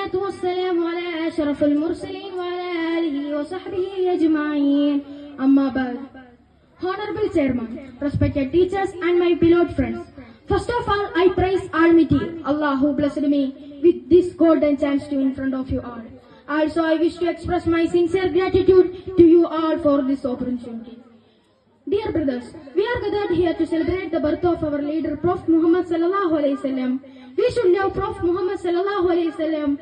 والصلاة والسلام على أشرف المرسلين وعلى آله وصحبه أجمعين. أما بعد. Honorable Chairman, respected teachers and my beloved friends. First of all, I praise Almighty Allah who blessed me with this golden chance to in front of you all. Also, I wish to express my sincere gratitude to you all for this opportunity. Dear brothers, we are gathered here to celebrate the birth of our leader, Prophet Muhammad sallallahu alaihi wasallam. We should love Prophet Muhammad sallallahu alaihi wasallam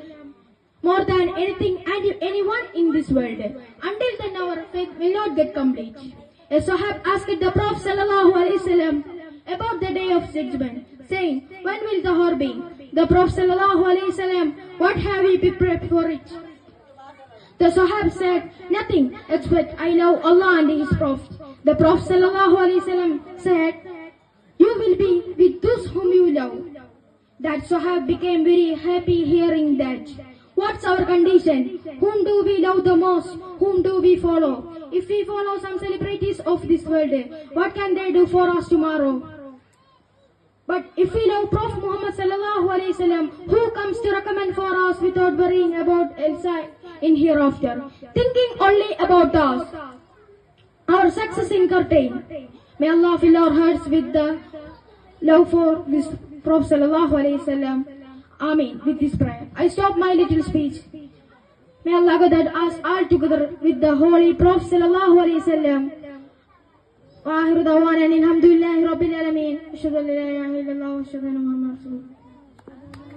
more than anything and anyone in this world. Until then, our faith will not get complete. A Sahab asked the Prophet sallallahu alaihi wasallam about the day of judgment, saying, "When will the hour be?" The Prophet sallallahu alaihi wasallam, "What have you prepared for it?" The Sahab said, "Nothing except I love Allah and His Prophet." The Prophet sallallahu alaihi wasallam said, "You will be with those whom you love." That Sahab became very happy hearing that. What's our condition? Whom do we love the most? Whom do we follow? If we follow some celebrities of this world, what can they do for us tomorrow? But if we love Prophet Muhammad sallallahu alaihi wasallam, who comes to recommend for us without worrying about else in hereafter, thinking only about us, our success in curtain. May Allah fill our hearts with the love for this Prophet sallallahu alaihi wasallam. Amen. With this prayer, I stop my little speech. May Allah gather us all together with the holy Prophet sallallahu alaihi wasallam. Wa akhiru da'wana alhamdulillahi rabbil alamin. Ashhadu an la ilaha illallah wa ashhadu anna Muhammadan rasulullah.